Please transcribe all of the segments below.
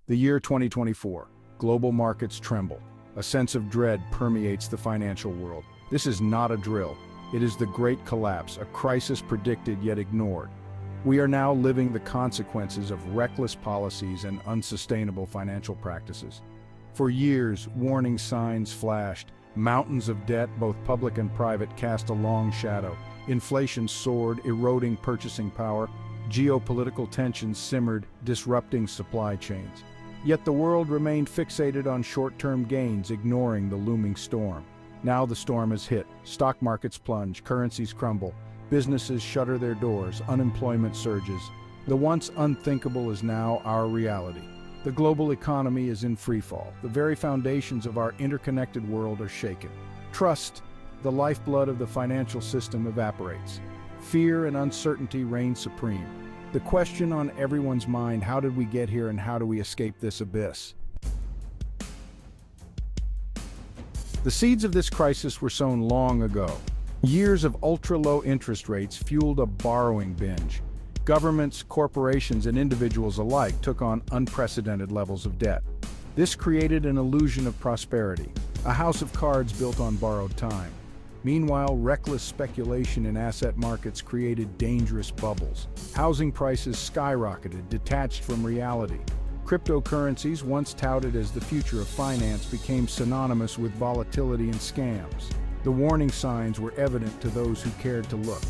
The year 2024. Global markets tremble. A sense of dread permeates the financial world. This is not a drill. It is the Great Collapse, a crisis predicted yet ignored. We are now living the consequences of reckless policies and unsustainable financial practices. For years, warning signs flashed. Mountains of debt, both public and private, cast a long shadow. Inflation soared, eroding purchasing power. Geopolitical tensions simmered, disrupting supply chains. Yet the world remained fixated on short-term gains, ignoring the looming storm. Now the storm has hit. Stock markets plunge, currencies crumble, businesses shutter their doors, unemployment surges. The once unthinkable is now our reality. The global economy is in freefall. The very foundations of our interconnected world are shaken. Trust, the lifeblood of the financial system, evaporates. Fear and uncertainty reign supreme. The question on everyone's mind: how did we get here and how do we escape this abyss? The seeds of this crisis were sown long ago. Years of ultra-low interest rates fueled a borrowing binge. Governments, corporations, and individuals alike took on unprecedented levels of debt. This created an illusion of prosperity, a house of cards built on borrowed time. Meanwhile, reckless speculation in asset markets created dangerous bubbles. Housing prices skyrocketed, detached from reality. Cryptocurrencies, once touted as the future of finance, became synonymous with volatility and scams. The warning signs were evident to those who cared to look.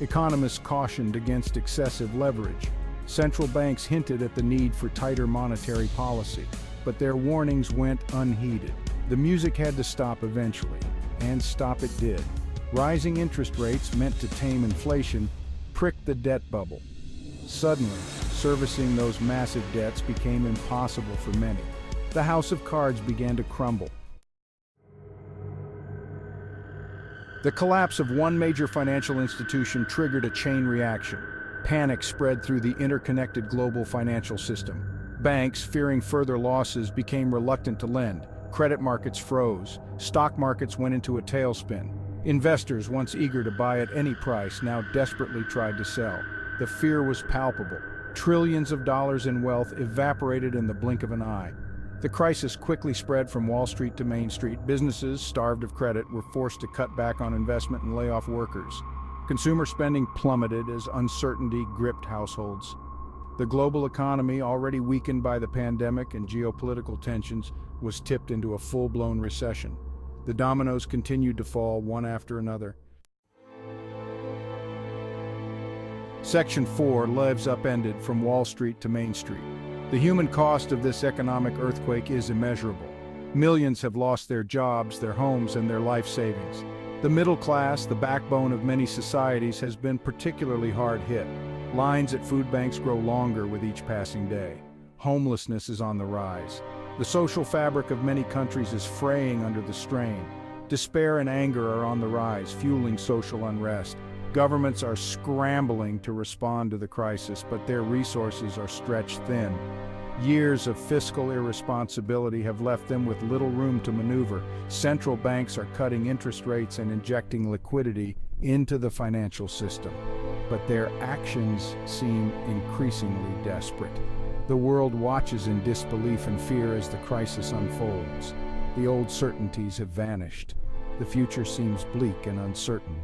Economists cautioned against excessive leverage. Central banks hinted at the need for tighter monetary policy, but their warnings went unheeded. The music had to stop eventually, and stop it did. Rising interest rates, meant to tame inflation, pricked the debt bubble. Suddenly, servicing those massive debts became impossible for many. The house of cards began to crumble. The collapse of one major financial institution triggered a chain reaction. Panic spread through the interconnected global financial system. Banks, fearing further losses, became reluctant to lend. Credit markets froze. Stock markets went into a tailspin. Investors, once eager to buy at any price, now desperately tried to sell. The fear was palpable. Trillions of dollars in wealth evaporated in the blink of an eye. The crisis quickly spread from Wall Street to Main Street. Businesses, starved of credit, were forced to cut back on investment and lay off workers. Consumer spending plummeted as uncertainty gripped households. The global economy, already weakened by the pandemic and geopolitical tensions, was tipped into a full-blown recession. The dominoes continued to fall one after another. Section 4 lives upended from Wall Street to Main Street. The human cost of this economic earthquake is immeasurable. Millions have lost their jobs, their homes, and their life savings. The middle class, the backbone of many societies, has been particularly hard hit. Lines at food banks grow longer with each passing day. Homelessness is on the rise. The social fabric of many countries is fraying under the strain. Despair and anger are on the rise, fueling social unrest. Governments are scrambling to respond to the crisis, but their resources are stretched thin. Years of fiscal irresponsibility have left them with little room to maneuver. Central banks are cutting interest rates and injecting liquidity into the financial system, but their actions seem increasingly desperate. The world watches in disbelief and fear as the crisis unfolds. The old certainties have vanished. The future seems bleak and uncertain.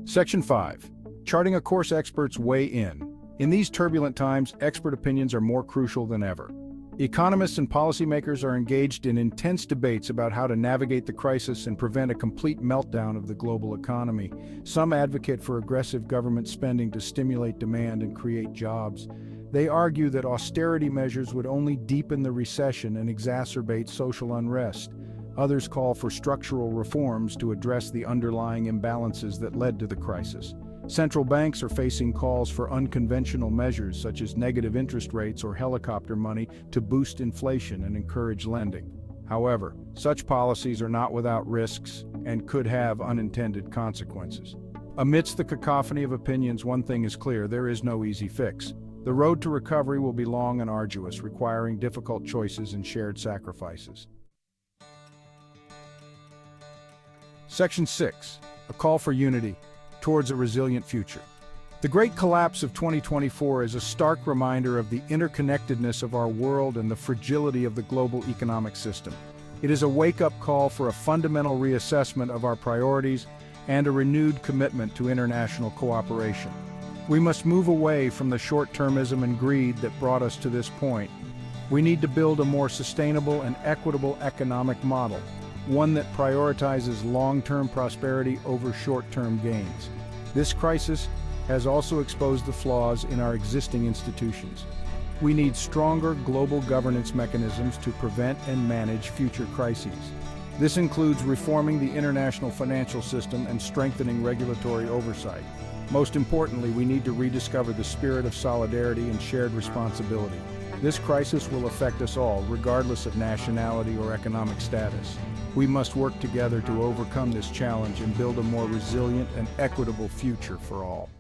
Section 5. Charting a course, experts weigh in. In these turbulent times, expert opinions are more crucial than ever. Economists and policymakers are engaged in intense debates about how to navigate the crisis and prevent a complete meltdown of the global economy. Some advocate for aggressive government spending to stimulate demand and create jobs. They argue that austerity measures would only deepen the recession and exacerbate social unrest. Others call for structural reforms to address the underlying imbalances that led to the crisis. Central banks are facing calls for unconventional measures such as negative interest rates or helicopter money to boost inflation and encourage lending. However, such policies are not without risks and could have unintended consequences. Amidst the cacophony of opinions, one thing is clear: there is no easy fix. The road to recovery will be long and arduous, requiring difficult choices and shared sacrifices. Section 6. A call for unity towards a resilient future. The Great Collapse of 2024 is a stark reminder of the interconnectedness of our world and the fragility of the global economic system. It is a wake-up call for a fundamental reassessment of our priorities and a renewed commitment to international cooperation. We must move away from the short-termism and greed that brought us to this point. We need to build a more sustainable and equitable economic model, one that prioritizes long-term prosperity over short-term gains. This crisis has also exposed the flaws in our existing institutions. We need stronger global governance mechanisms to prevent and manage future crises. This includes reforming the international financial system and strengthening regulatory oversight. Most importantly, we need to rediscover the spirit of solidarity and shared responsibility. This crisis will affect us all, regardless of nationality or economic status. We must work together to overcome this challenge and build a more resilient and equitable future for all.